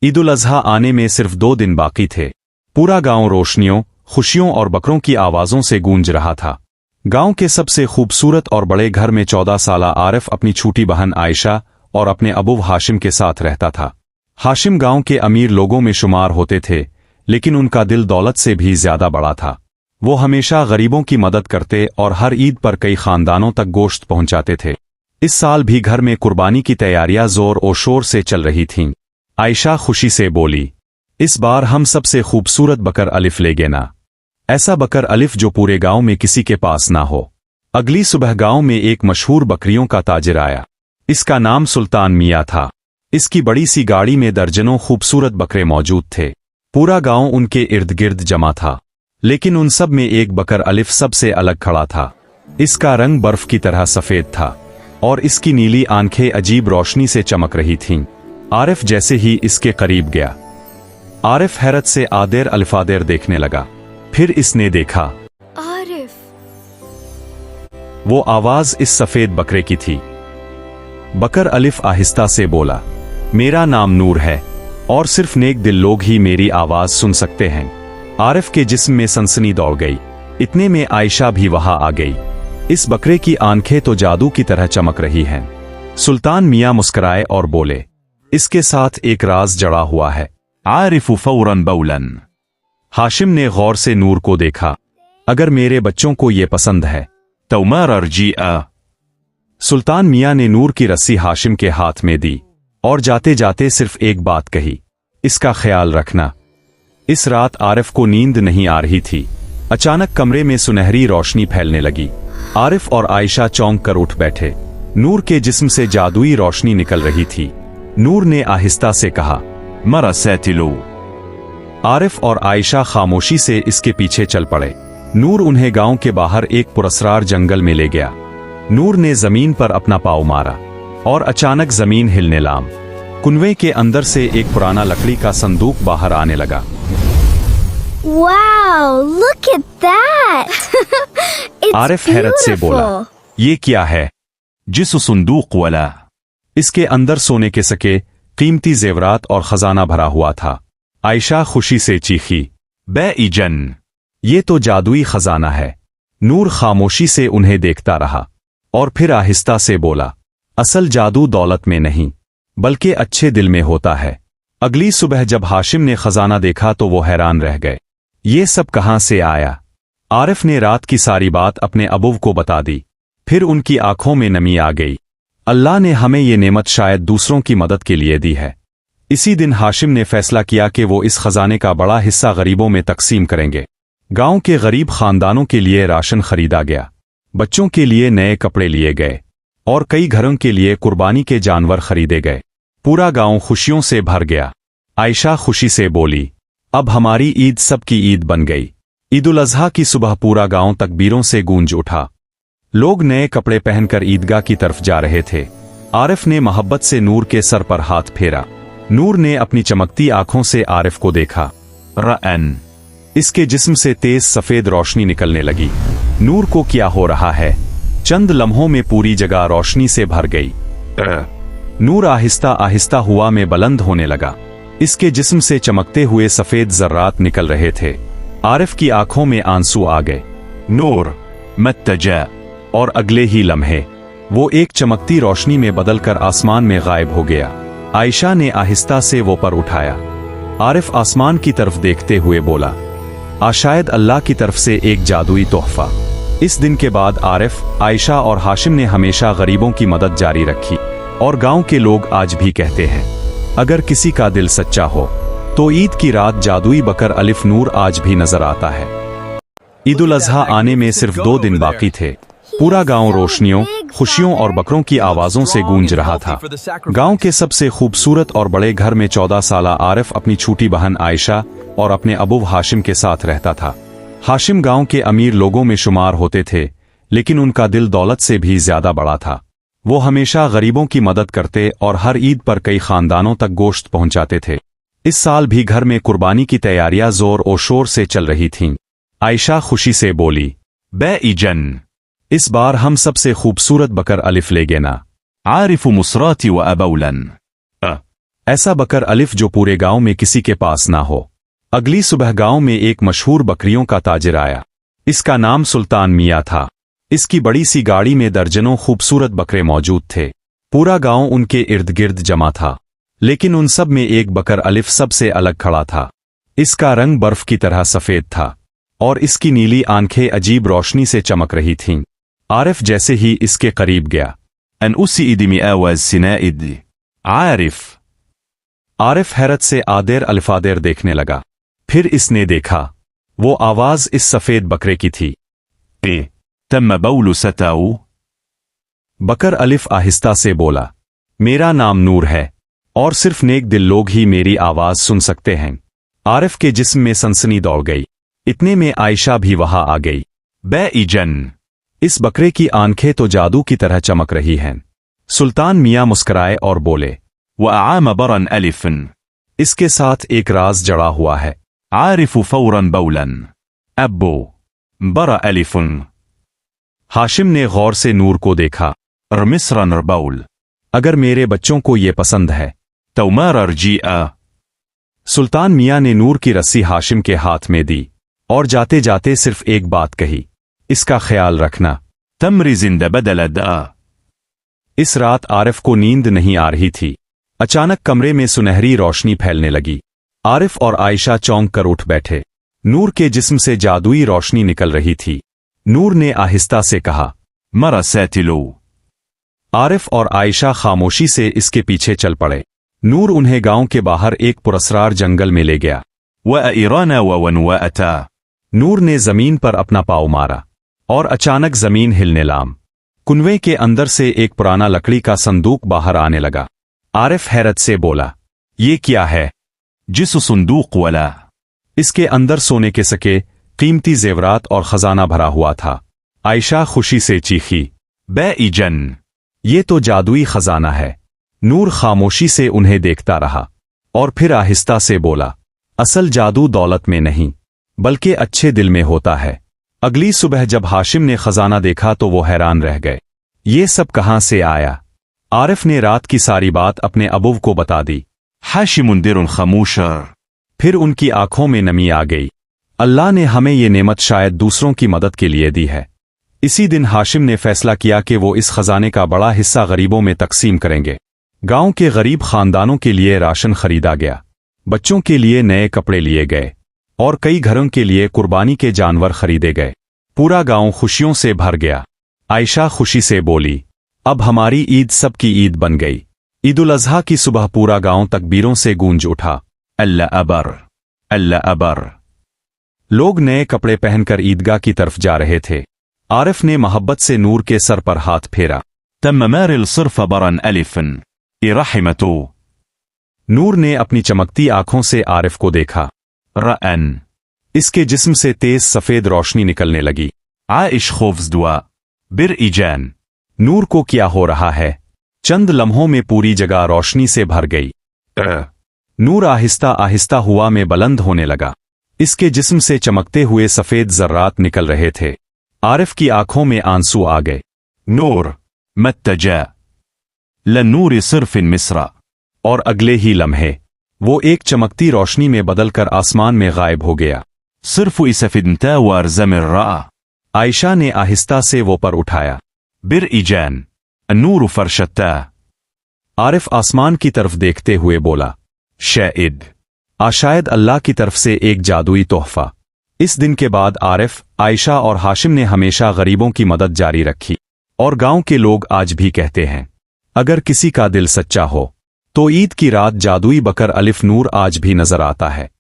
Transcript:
ईद उल अज़हा आने में सिर्फ 2 दिन बाकी थे। पूरा गांव रोशनियों, खुशियों और बकरों की आवाजों से गूंज रहा था। गांव के सबसे खूबसूरत और बड़े घर में 14 साला आरिफ अपनी छोटी बहन आयशा और अपने अबू हाशिम के साथ रहता था। हाशिम गांव के अमीर लोगों में शुमार होते थे, लेकिन उनका दिल दौलत से भी ज्यादा बड़ा था। वो हमेशा गरीबों की मदद करते और हर ईद पर कई खानदानों तक गोश्त पहुंचाते थे। इस साल भी घर में कुर्बानी की तैयारियां जोर और शोर से चल रही थीं। आयशा खुशी से बोली, इस बार हम सबसे खूबसूरत बकर अलिफ लेंगे ना, ऐसा बकर अलिफ जो पूरे गांव में किसी के पास ना हो। अगली सुबह गांव में एक मशहूर बकरियों का ताजिर आया। इसका नाम सुल्तान मियां था। इसकी बड़ी सी गाड़ी में दर्जनों खूबसूरत बकरे मौजूद थे। पूरा गांव उनके इर्द गिर्द जमा था, लेकिन उन सब में एक बकर अलिफ सबसे अलग खड़ा था। इसका रंग बर्फ की तरह सफेद था और इसकी नीली आंखें अजीब रोशनी से चमक रही थीं। आरिफ जैसे ही इसके करीब गया, आरिफ हैरत से आदेर अल्फादेर देखने लगा। फिर इसने देखा, आरिफ। वो आवाज इस सफेद बकरे की थी। बकर अलिफ आहिस्ता से बोला, मेरा नाम नूर है और सिर्फ नेक दिल लोग ही मेरी आवाज सुन सकते हैं। आरिफ के जिस्म में सनसनी दौड़ गई। इतने में आयशा भी वहां आ गई। इस बकरे की आंखें तो जादू की तरह चमक रही हैं। सुल्तान मियां मुस्कुराए और बोले, इसके साथ एक राज जड़ा हुआ है। आरिफ फौरन बौलन। हाशिम ने गौर से नूर को देखा। अगर मेरे बच्चों को ये पसंद है तो मरजिया। सुल्तान मियां ने नूर की रस्सी हाशिम के हाथ में दी और जाते जाते सिर्फ एक बात कही, इसका ख्याल रखना। इस रात आरिफ को नींद नहीं आ रही थी। अचानक कमरे में सुनहरी रोशनी फैलने लगी। आरिफ और आयशा चौंक कर उठ बैठे। नूर के जिस्म से जादुई रोशनी निकल रही थी। नूर ने आहिस्ता से कहा, मरसैतिलो। आरिफ और आयशा खामोशी से इसके पीछे चल पड़े। नूर उन्हें गांव के बाहर एक पुरस्रार जंगल में ले गया। नूर ने जमीन पर अपना पाँव मारा और अचानक जमीन हिलने लाम। कुनवे के अंदर से एक पुराना लकड़ी का संदूक बाहर आने लगा। Wow, look at that! It's Arif हैरत से बोला, ये क्या है? जिस संदूक वाला। इसके अंदर सोने के सके, कीमती जेवरात और खजाना भरा हुआ था। आयशा खुशी से चीखी, बे-इजन, ये तो जादुई खजाना है। नूर खामोशी से उन्हें देखता रहा और फिर आहिस्ता से बोला, असल जादू दौलत में नहीं बल्कि अच्छे दिल में होता है। अगली सुबह जब हाशिम ने खजाना देखा तो वो हैरान रह गए। ये सब कहां से आया? आरिफ ने रात की सारी बात अपने अबू को बता दी। फिर उनकी आंखों में नमी आ गई। अल्लाह ने हमें ये नेमत शायद दूसरों की मदद के लिए दी है। इसी दिन हाशिम ने फैसला किया कि वो इस खजाने का बड़ा हिस्सा गरीबों में तकसीम करेंगे। गांव के गरीब खानदानों के लिए राशन खरीदा गया, बच्चों के लिए नए कपड़े लिए गए और कई घरों के लिए कुर्बानी के जानवर खरीदे गए। पूरा गांव खुशियों से भर गया। आयशा खुशी से बोली, अब हमारी ईद सबकी ईद बन गई। ईद उल अज़हा की सुबह पूरा गांव तकबीरों से गूंज उठा। लोग नए कपड़े पहनकर ईदगाह की तरफ जा रहे थे। आरिफ ने मोहब्बत से नूर के सर पर हाथ फेरा। नूर ने अपनी चमकती आंखों से आरिफ को देखा। रअन, इसके जिस्म से तेज सफेद रोशनी निकलने लगी। नूर को क्या हो रहा है? चंद लम्हों में पूरी जगह रोशनी से भर गई। नूर आहिस्ता आहिस्ता हुआ में बुलंद होने लगा। इसके जिस्म से चमकते हुए सफेद जर्रात निकल रहे थे। आरिफ की आंखों में आंसू आ गए। नूर मत तजा। और अगले ही लम्हे वो एक चमकती रोशनी में बदलकर आसमान में गायब हो गया। आयशा ने आहिस्ता से वो पर उठाया। आरिफ आसमान की तरफ देखते हुए बोला, शायद अल्लाह की तरफ से एक जादुई तोहफा। इस दिन के बाद आरिफ, आयशा और हाशिम ने हमेशा गरीबों की मदद जारी रखी और गांव के लोग आज भी कहते हैं, अगर किसी का दिल सच्चा हो तो ईद की रात जादुई बकर अलिफ नूर आज भी नजर आता है। ईद उल अज़हा आने में सिर्फ 2 दिन बाकी थे। पूरा गांव रोशनियों, खुशियों और बकरों की आवाजों से गूंज रहा था। गांव के सबसे खूबसूरत और बड़े घर में 14 साला आरिफ अपनी छोटी बहन आयशा और अपने अबू हाशिम के साथ रहता था। हाशिम गांव के अमीर लोगों में शुमार होते थे, लेकिन उनका दिल दौलत से भी ज्यादा बड़ा था। वो हमेशा गरीबों की मदद करते और हर ईद पर कई खानदानों तक गोश्त पहुंचाते थे। इस साल भी घर में कुर्बानी की तैयारियां जोर और शोर से चल रही थीं। आयशा खुशी से बोली, बे-इजन, इस बार हम सबसे खूबसूरत बकर अलिफ लेंगे ना। आरिफ मुसराती व अबौलन। ऐसा बकर अलिफ जो पूरे गांव में किसी के पास ना हो। अगली सुबह गांव में एक मशहूर बकरियों का ताजिर आया। इसका नाम सुल्तान मियां था। इसकी बड़ी सी गाड़ी में दर्जनों खूबसूरत बकरे मौजूद थे। पूरा गांव उनके इर्द गिर्द जमा था, लेकिन उन सब में एक बकर अलिफ सबसे अलग खड़ा था। इसका रंग बर्फ की तरह सफेद था और इसकी नीली आंखें अजीब रोशनी से चमक रही थीं। आरिफ जैसे ही इसके करीब गया, أن أسئد مئاوى السنائد عارف आरिफ हैरत से आदेर अल्फादेर देखने लगा। फिर इसने देखा, वो आवाज इस सफेद बकरे की थी। تم بول ستاو बकर अलिफ आहिस्ता से बोला, मेरा नाम नूर है और सिर्फ नेक दिल लोग ही मेरी आवाज सुन सकते हैं। आरिफ के जिस्म में सनसनी दौड़ गई। इतने में आयशा भी वहां आ गई। बैइजन, इस बकरे की आंखें तो जादू की तरह चमक रही हैं। सुल्तान मियां मुस्कराए और बोले, وأعام برا ألف इसके साथ एक राज जड़ा हुआ है। عارف فورا بولا أبو برا ألف हाशिम ने गौर से नूर को देखा। رمسرا ربول अगर मेरे बच्चों को ये पसंद है। تومار رجيئة सुल्तान मियां ने नूर की रस्सी हाशिम के हाथ में दी और जाते जाते सिर्फ एक बात कही, इसका ख्याल रखना। تمر زند بدل داء इस रात आरिफ को नींद नहीं आ रही थी। अचानक कमरे में सुनहरी रोशनी फैलने लगी। आरिफ और आयशा चौंक कर उठ बैठे। नूर के जिस्म से जादुई रोशनी निकल रही थी। नूर ने आहिस्ता से कहा, मरा सैतिलो। आरिफ और आयशा खामोशी से इसके पीछे चल पड़े। नूर उन्हें गांव के बाहर एक पुरस्रार जंगल में ले गया। वअइराना ववनवाअता नूर ने जमीन पर अपना पाँव मारा और अचानक जमीन हिलने लाम। कुनवे के अंदर से एक पुराना लकड़ी का संदूक बाहर आने लगा। आरिफ हैरत से बोला, ये क्या है? जिस संदूक वाला, इसके अंदर सोने के सके, कीमती जेवरात और खजाना भरा हुआ था। आयशा खुशी से चीखी, बैइजन, ये तो जादुई खजाना है। नूर खामोशी से उन्हें देखता रहा और फिर आहिस्ता से बोला, असल जादू दौलत में नहीं बल्कि अच्छे दिल में होता है। अगली सुबह जब हाशिम ने खजाना देखा तो वो हैरान रह गए। ये सब कहां से आया? आरिफ ने रात की सारी बात अपने अबू को बता दी। हाशिमुन दिरुन खमूशर, फिर उनकी आंखों में नमी आ गई। अल्लाह ने हमें ये नेमत शायद दूसरों की मदद के लिए दी है। इसी दिन हाशिम ने फैसला किया कि वो इस खजाने का बड़ा हिस्सा गरीबों में तकसीम करेंगे। गांव के गरीब खानदानों के लिए राशन खरीदा गया, बच्चों के लिए नए कपड़े लिए गए और कई घरों के लिए कुर्बानी के जानवर खरीदे गए। पूरा गांव खुशियों से भर गया। आयशा खुशी से बोली, अब हमारी ईद सबकी ईद बन गई। ईद-उल अज़हा की सुबह पूरा गांव तकबीरों से गूंज उठा। अल्लाह अबर, अल्लाह अबर। लोग नए कपड़े पहनकर ईदगाह की तरफ जा रहे थे। आरिफ ने मोहब्बत से नूर के सर पर हाथ फेरा। तम मारिल सिर्फ बरन अलिफन इरहिमतो। नूर ने अपनी चमकती आंखों से आरिफ को देखा। रअन, इसके जिस्म से तेज सफेद रोशनी निकलने लगी। आइश खौफ्ज़दुआ बिर-इजान। नूर को क्या हो रहा है? चंद लम्हों में पूरी जगह रोशनी से भर गई। नूर आहिस्ता आहिस्ता हुआ में बुलंद होने लगा। इसके जिस्म से चमकते हुए सफेद जर्रात निकल रहे थे। आरिफ की आंखों में आंसू आ गए। नूर मत्तजा लनूर सिर्फिन मिस्रा। और अगले ही लम्हे वो एक चमकती रोशनी में बदलकर आसमान में गायब हो गया। सिर्फ इसफिदता वर्जमिर रा। आयशा ने आहिस्ता से वो पर उठाया। बिर-इजान नूर फरशत्ता। आरिफ आसमान की तरफ देखते हुए बोला, शायद शायद अल्लाह की तरफ से एक जादुई तोहफा। इस दिन के बाद आरिफ, आयशा और हाशिम ने हमेशा गरीबों की मदद जारी रखी और गांव के लोग आज भी कहते हैं, अगर किसी का दिल सच्चा हो तो ईद की रात जादुई बकर अलिफ नूर आज भी नजर आता है।